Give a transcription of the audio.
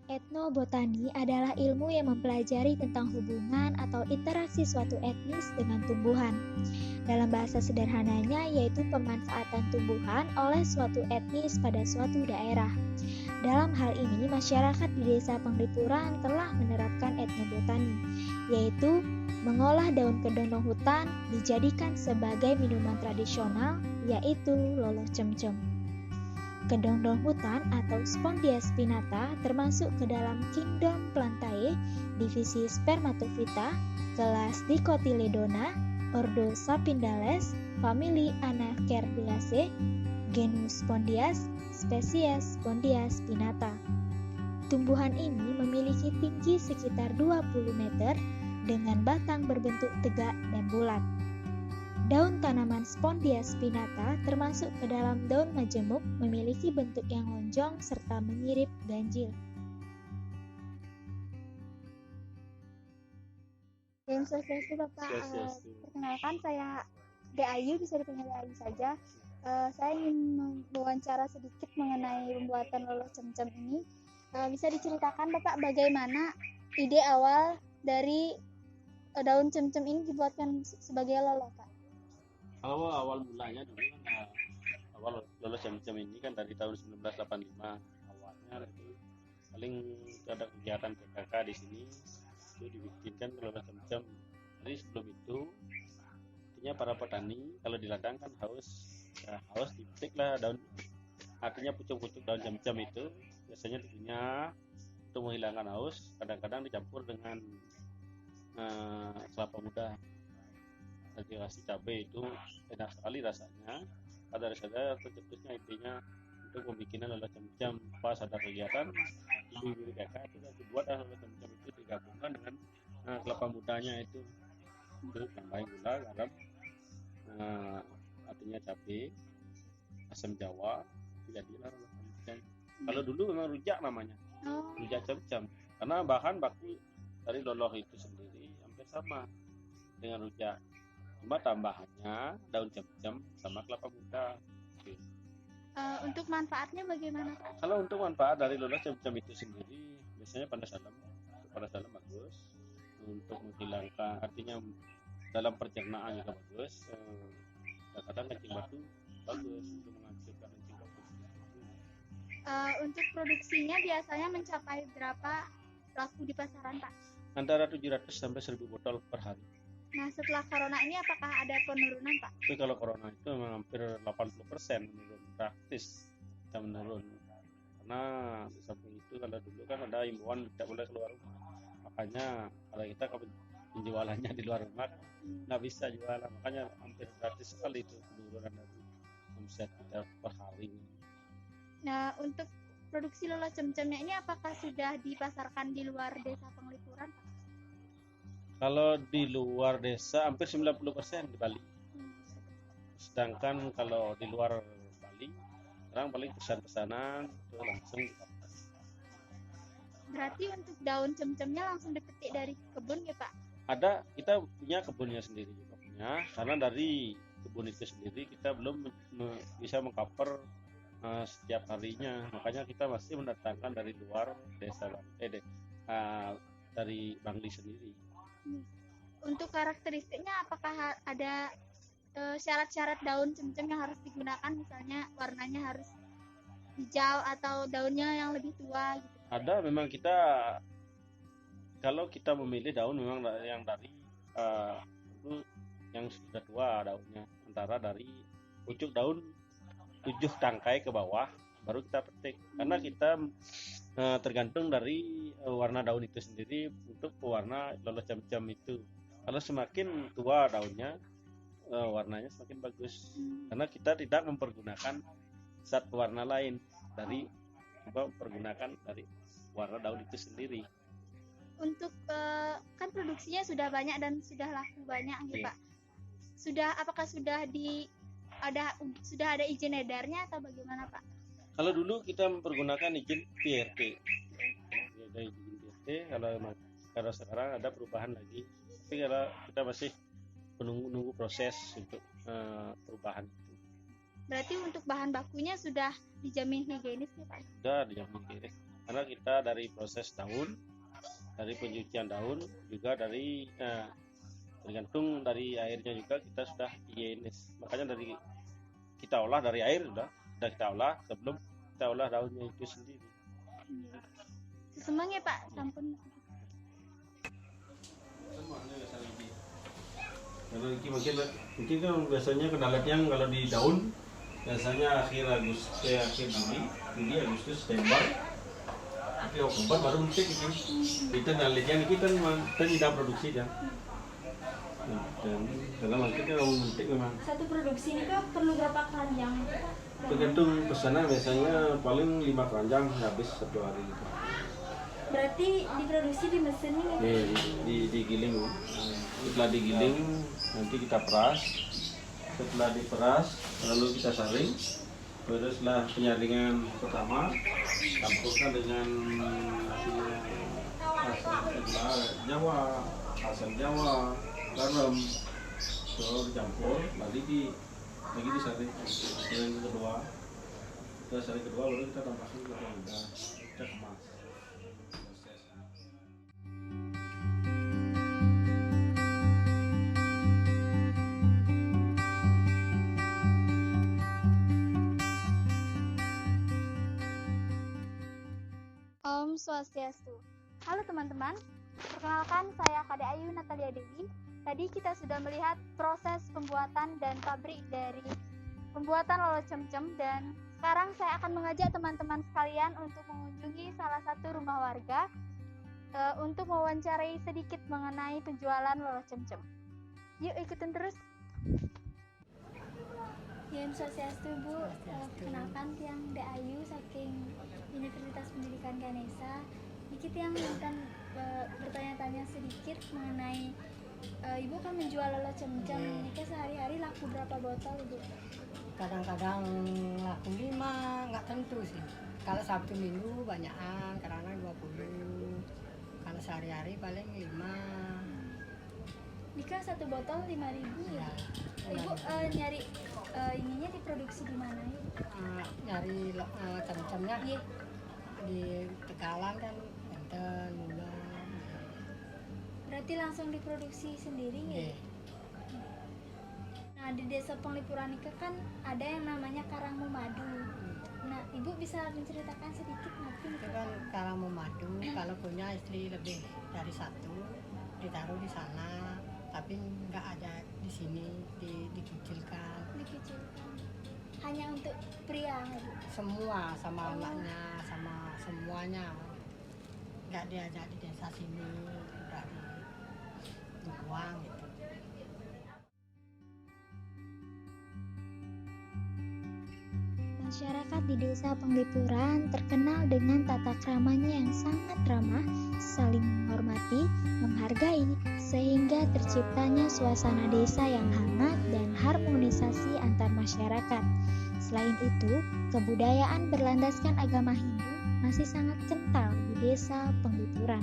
Etnobotani adalah ilmu yang mempelajari tentang hubungan atau interaksi suatu etnis dengan tumbuhan. Dalam bahasa sederhananya, yaitu pemanfaatan tumbuhan oleh suatu etnis pada suatu daerah. Dalam hal ini, masyarakat di Desa Penglipuran telah menerapkan etnobotani, yaitu mengolah daun kedondong hutan dijadikan sebagai minuman tradisional, yaitu loloh cemcem. Kedondong hutan atau Spondia spinata termasuk ke dalam kingdom Plantae, divisi Spermatophyta, kelas Dicotyledona, ordo Sapindales, famili Anacerdaceae, genus Spondias, spesies Spondia spinata. Tumbuhan ini memiliki tinggi sekitar 20 meter dengan batang berbentuk tegak dan bulat. Daun tanaman Spondia spinata termasuk ke dalam daun majemuk, memiliki bentuk yang lonjong serta mirip ganjil. Swastiastu Bapak. Perkenalkan, saya De Ayu, bisa dipanggil De Ayu saja. Saya ingin mewawancara sedikit mengenai pembuatan loloh cemcem ini. Bisa diceritakan Bapak bagaimana ide awal dari daun cemcem ini dibuatkan sebagai loloh, Pak? Kalau awal mulanya dulu kan awal loloh cemcem ini kan dari tahun 1985. Awalnya itu paling ada kegiatan PKK di sini, itu dibikinkan loloh cemcem. Jadi sebelum itu artinya para petani kalau di ladang kan haus dipetik lah daun, artinya pucuk-pucuk daun cemcem itu biasanya dikunyah untuk menghilangkan haus, kadang-kadang dicampur dengan kelapa muda, kasih cabai, itu enak sekali rasanya. Pada dasarnya tercetusnya intinya untuk pembikinan loloh cemcem. Pas ada kegiatan ibu-ibu kakak itu dibuat loloh cemcem itu digabungkan dengan kelapa mudanya itu tambahin gula, garam, artinya cabai, asam jawa, jadilah loloh cemcem. Kalau dulu memang rujak namanya, rujak cemcem, karena bahan baku dari loloh itu sendiri hampir sama dengan rujak, cuma tambahannya daun cemcem sama kelapa muda. Untuk manfaatnya bagaimana, Pak? Kalau untuk manfaat dari loloh cemcem itu sendiri, biasanya panas dalam bagus, untuk menghilangkan, artinya dalam pencernaan juga bagus, kadang kencing batu bagus untuk menghancurkan kencing batu. Untuk produksinya biasanya mencapai berapa laku di pasaran, Pak? Antara 700 sampai 1000 botol per hari. Nah, setelah corona ini apakah ada penurunan, Pak? Tapi kalau corona itu memang hampir 80% menurun, praktis kita menurun. Karena di samping itu, kalau dulu kan ada himbauan tidak boleh keluar rumah, makanya kalau kita penjualannya di luar rumah nggak bisa jualan, makanya hampir gratis sekali itu penurunan dari omset kita per hari. Nah, untuk produksi loloh cemcemnya ini apakah sudah dipasarkan di luar Desa Penglipuran, Pak? Kalau di luar desa hampir 90% di Bali. Sedangkan kalau di luar Bali, orang paling pesan-pesanan itu langsung didapat. Berarti untuk daun cemcemnya langsung dipetik dari kebun ya, Pak? Ada, kita punya kebunnya sendiri juga punya, karena dari kebun itu sendiri kita belum bisa mengcover setiap harinya, makanya kita masih mendatangkan dari luar desa dari Bangli sendiri. Untuk karakteristiknya apakah ada syarat-syarat daun cemcem yang harus digunakan, misalnya warnanya harus hijau atau daunnya yang lebih tua gitu? Ada, memang kita kalau kita memilih daun memang yang dari yang sudah tua daunnya, antara dari pucuk daun 7 tangkai ke bawah baru kita petik, karena kita tergantung dari warna daun itu sendiri untuk pewarna loloh cemcem itu. Kalau semakin tua daunnya, warnanya semakin bagus, karena kita tidak mempergunakan zat pewarna lain dari mempergunakan dari warna daun itu sendiri. Untuk kan produksinya sudah banyak dan sudah laku banyak ya, Pak. Apakah sudah ada izin edarnya atau bagaimana, Pak? Kalau dulu kita mempergunakan izin PRT. Ada izin PRT, kalau sekarang ada perubahan lagi. Tapi kalau kita masih menunggu proses untuk perubahan itu. Berarti untuk bahan bakunya sudah dijamin higienis ya, Pak? Sudah dijamin higienis. karena kita dari proses daun, dari pencucian daun, juga dari tergantung dari airnya juga kita sudah higienis. Makanya dari kita olah dari air sudah kita olah sebelum kita olah daunnya itu sendiri. Sesemang ya Pak, sampun. Kalau mungkin kan biasanya kendalanya kalau di daun biasanya akhir Juli, Agustus, September. Tapi Oktober baru metik ini. Kita kendalanya kita tidak produksi ya. Dan dalam arti kalau metik memang. Satu produksi ini kok perlu berapa keranjang? Tergantung pesanan, biasanya paling 5 keranjang habis satu hari itu. Berarti diproduksi di mesin ini? Digiling. Setelah digiling nanti kita peras. Setelah diperas lalu kita saring. Terus setelah penyaringan pertama campurkan dengan asam Jawa, garam, terus dicampur, lagi disaring. Yang kedua, kita saring kedua baru kita tambahkan ke wadah, kita kemas. Om Swastiastu. Halo teman-teman, perkenalkan saya Kade Ayu Natalia Dewi. Tadi kita sudah melihat proses pembuatan dan pabrik dari pembuatan lolo cemcem, dan sekarang saya akan mengajak teman-teman sekalian untuk mengunjungi salah satu rumah warga untuk mewawancarai sedikit mengenai penjualan lolo cemcem. Yuk ikutin terus. Om Swastiastu Bu, perkenalkan tiang De Ayu saking Universitas Pendidikan Ganesha. Dikit yang akan bertanya-tanya sedikit mengenai Ibu kan menjual lolo cemcem. Ini sehari-hari laku berapa botol Ibu? Kadang-kadang laku 5, nggak tentu sih. Kalau Sabtu Minggu banyakan, karena 20. Kalau sehari-hari paling 5. Dika satu botol 5.000 ya? Ibu nyari ininya diproduksi di mana ya? Nyari cemcemnya Iya. di Tegalan kan, Banten, Mulang. Berarti langsung diproduksi sendiri ya? Iya. Nah di desa Penglipuran Nika kan ada yang namanya Karangmu Madu. Nah Ibu bisa menceritakan sedikit mungkin? Itu kan kalau mau madu, kalau punya istri lebih dari 1 ditaruh di sana, tapi nggak ada di sini, dikucilkan. Dikecilkan. Hanya untuk pria Ibu? Semua, sama anaknya, sama semuanya. Nggak diajak di desa sini, nggak dibuang gitu. Masyarakat di desa Penglipuran terkenal dengan tata kramanya yang sangat ramah, saling menghormati, menghargai, sehingga terciptanya suasana desa yang hangat dan harmonisasi antar masyarakat. Selain itu, kebudayaan berlandaskan agama Hindu masih sangat kental di desa Penglipuran.